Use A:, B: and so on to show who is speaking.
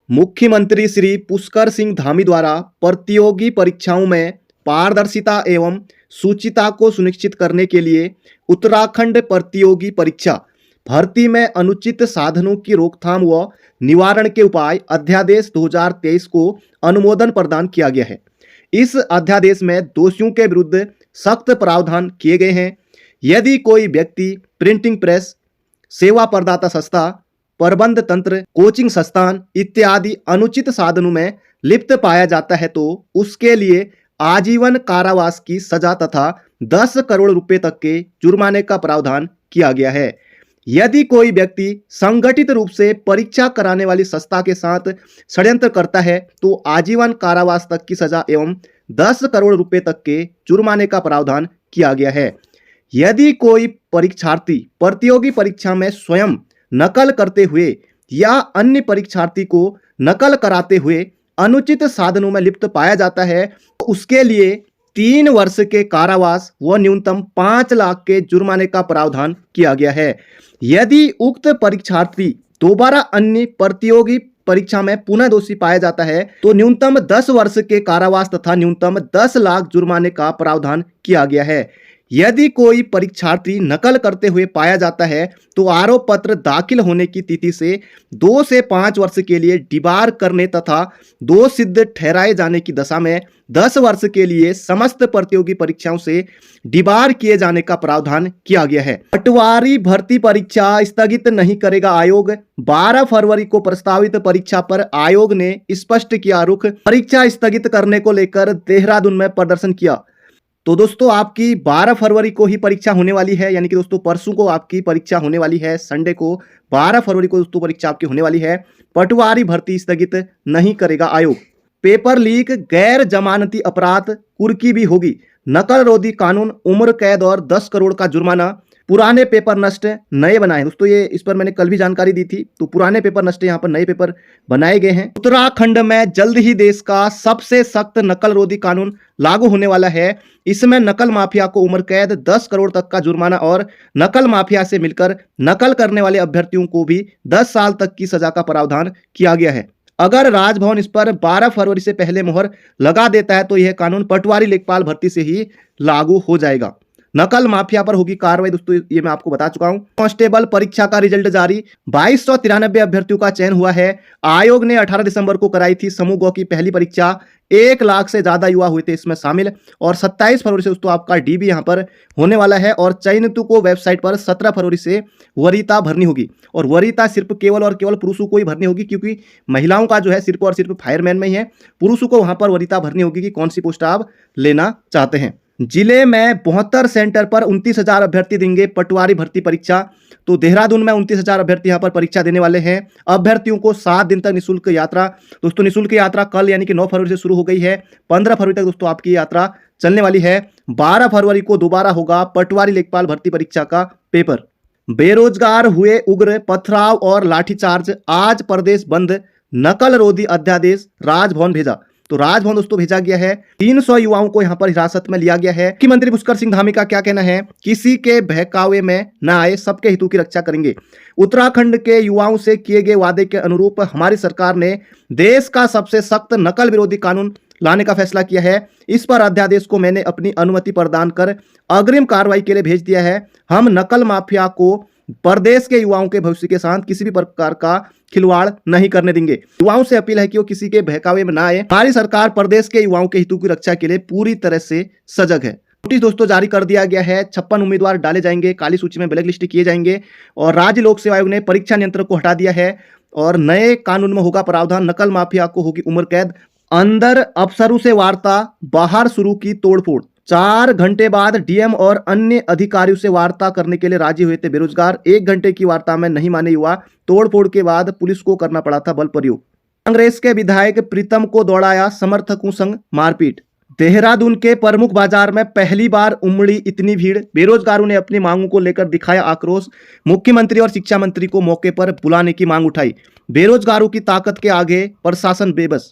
A: मुख्यमंत्री श्री पुष्कर सिंह धामी द्वारा प्रतियोगी परीक्षाओं में पारदर्शिता एवं शुचिता को सुनिश्चित करने के लिए उत्तराखंड प्रतियोगी परीक्षा भर्ती में अनुचित साधनों की रोकथाम व निवारण के उपाय अध्यादेश 2023 को अनुमोदन प्रदान किया गया है। इस अध्यादेश में दोषियों के विरुद्ध सख्त प्रावधान किए गए हैं। यदि कोई व्यक्ति प्रिंटिंग प्रेस, सेवा प्रदाता संस्था, प्रबंध तंत्र, कोचिंग संस्थान इत्यादि अनुचित साधनों में लिप्त पाया जाता है तो उसके लिए आजीवन कारावास की सजा तथा 10 करोड़ रुपए तक के जुर्माने का प्रावधान किया गया है। यदि कोई व्यक्ति संगठित रूप से परीक्षा कराने वाली संस्था के साथ षड्यंत्र करता है तो आजीवन कारावास तक की सजा एवं 10 करोड़ रुपए तक के जुर्माने का प्रावधान किया गया है। यदि कोई परीक्षार्थी प्रतियोगी परीक्षा में स्वयं नकल करते हुए या अन्य परीक्षार्थी को नकल कराते हुए अनुचित साधनों में लिप्त पाया जाता है तो उसके लिए 3 वर्ष के कारावास व न्यूनतम 5 लाख के जुर्माने का प्रावधान किया गया है। यदि उक्त परीक्षार्थी दोबारा अन्य प्रतियोगी परीक्षा में पुनः दोषी पाया जाता है तो न्यूनतम 10 वर्ष के कारावास तथा न्यूनतम 10 लाख जुर्माने का प्रावधान किया गया है। यदि कोई परीक्षार्थी नकल करते हुए पाया जाता है तो आरोप पत्र दाखिल होने की तिथि से 2 से 5 वर्ष के लिए डिबार करने तथा दोष सिद्ध ठहराए जाने की दशा में 10 वर्ष के लिए समस्त प्रतियोगी परीक्षाओं से डिबार किए जाने का प्रावधान किया गया है। पटवारी भर्ती परीक्षा स्थगित नहीं करेगा आयोग। 12 फरवरी को प्रस्तावित परीक्षा पर आयोग ने स्पष्ट किया रुख। परीक्षा स्थगित करने को लेकर देहरादून में प्रदर्शन किया। तो दोस्तों आपकी 12 फरवरी को ही परीक्षा होने वाली है, यानी कि दोस्तों परसों को आपकी परीक्षा होने वाली है। संडे को 12 फरवरी को दोस्तों परीक्षा आपकी होने वाली है। पटवारी भर्ती स्थगित नहीं करेगा आयोग। पेपर लीक, गैर जमानती अपराध, कुर्की भी होगी। नकल रोधी कानून, उम्र कैद और 10 करोड़ का जुर्माना। पुराने पेपर नष्ट, नए बनाए। दोस्तों ये इस पर मैंने कल भी जानकारी दी थी। तो पुराने पेपर नष्ट, यहाँ पर नए पेपर बनाए गए हैं। उत्तराखंड में जल्द ही देश का सबसे सख्त नकल रोधी कानून लागू होने वाला है। इसमें नकल माफिया को उम्र कैद, 10 करोड़ तक का जुर्माना और नकल माफिया से मिलकर नकल करने वाले अभ्यर्थियों को भी 10 साल तक की सजा का प्रावधान किया गया है। अगर राजभवन इस पर 12 फरवरी से पहले मुहर लगा देता है तो यह कानून पटवारी लेखपाल भर्ती से ही लागू हो जाएगा। नकल माफिया पर होगी कार्रवाई। दोस्तों ये मैं आपको बता चुका हूं। कांस्टेबल परीक्षा का रिजल्ट जारी। 2293 अभ्यर्थियों का चयन हुआ है। आयोग ने 18 दिसंबर को कराई थी समूह गौ की पहली परीक्षा। 1 लाख से ज्यादा युवा हुए थे इसमें शामिल और 27 फरवरी से दोस्तों आपका डीबी यहां पर होने वाला है और चयनितों को वेबसाइट पर 17 फरवरी से वरीयता भरनी होगी। और वरीयता सिर्फ केवल और केवल पुरुषों को ही भरनी होगी, क्योंकि महिलाओं का जो है सिर्फ और सिर्फ फायरमैन में ही है। पुरुषों को वहां पर वरीयता भरनी होगी कि कौन सी पोस्ट आप लेना चाहते हैं। जिले में 72 सेंटर पर 29,000 अभ्यर्थी देंगे पटवारी भर्ती परीक्षा। तो देहरादून में 29,000 अभ्यर्थी यहां पर परीक्षा देने वाले हैं। अभ्यर्थियों को 7 दिन तक निःशुल्क यात्रा। दोस्तों निःशुल्क यात्रा कल यानी कि 9 फरवरी से शुरू हो गई है। 15 फरवरी तक दोस्तों आपकी यात्रा चलने वाली है। 12 फरवरी को दोबारा होगा पटवारी लेखपाल भर्ती परीक्षा का पेपर। बेरोजगार हुए उग्र, पथराव और लाठीचार्ज। आज प्रदेश बंद, नकल रोधी अध्यादेश राजभवन भेजा। तो राजभवन दोस्तों भेजा गया है। 300 युवाओं को यहां पर हिरासत में लिया गया है। मुख्यमंत्री पुष्कर सिंह धामी का क्या कहना है? किसी के बहकावे में न आए, सबके हितों की रक्षा करेंगे। उत्तराखंड के युवाओं से किए गए वादे के अनुरूप हमारी सरकार ने देश का सबसे सख्त नकल विरोधी कानून लाने का फैसला किया है। इस पर अध्यादेश को मैंने अपनी अनुमति प्रदान कर अग्रिम कार्रवाई के लिए भेज दिया है। हम नकल माफिया को प्रदेश के युवाओं के भविष्य के साथ किसी भी प्रकार का खिलवाड़ नहीं करने देंगे। युवाओं से अपील है कि वो किसी के बहकावे में ना आए। हमारी सरकार प्रदेश के युवाओं के हितों की रक्षा के लिए पूरी तरह से सजग है। नोटिस दोस्तों जारी कर दिया गया है। 56 उम्मीदवार डाले जाएंगे, काली सूची में ब्लैक लिस्ट किए जाएंगे और राज्य लोक सेवा आयोग ने परीक्षा नियंत्रक को हटा दिया है और नए कानून में होगा प्रावधान। नकल माफिया को होगी उम्र कैद। अंदर अफसरों से वार्ता, बाहर शुरू की तोड़फोड़। 4 घंटे बाद डीएम और अन्य अधिकारियों से वार्ता करने के लिए राजी हुए थे बेरोजगार। 1 घंटे की वार्ता में नहीं माने युवा। तोड़फोड़ के बाद पुलिस को करना पड़ा था बल प्रयोग। कांग्रेस के विधायक प्रीतम को दौड़ाया समर्थकों संग मारपीट। देहरादून के प्रमुख बाजार में पहली बार उमड़ी इतनी भीड़। बेरोजगारों ने अपनी मांगों को लेकर दिखाया आक्रोश। मुख्यमंत्री और शिक्षा मंत्री को मौके पर बुलाने की मांग उठाई। बेरोजगारों की ताकत के आगे प्रशासन बेबस।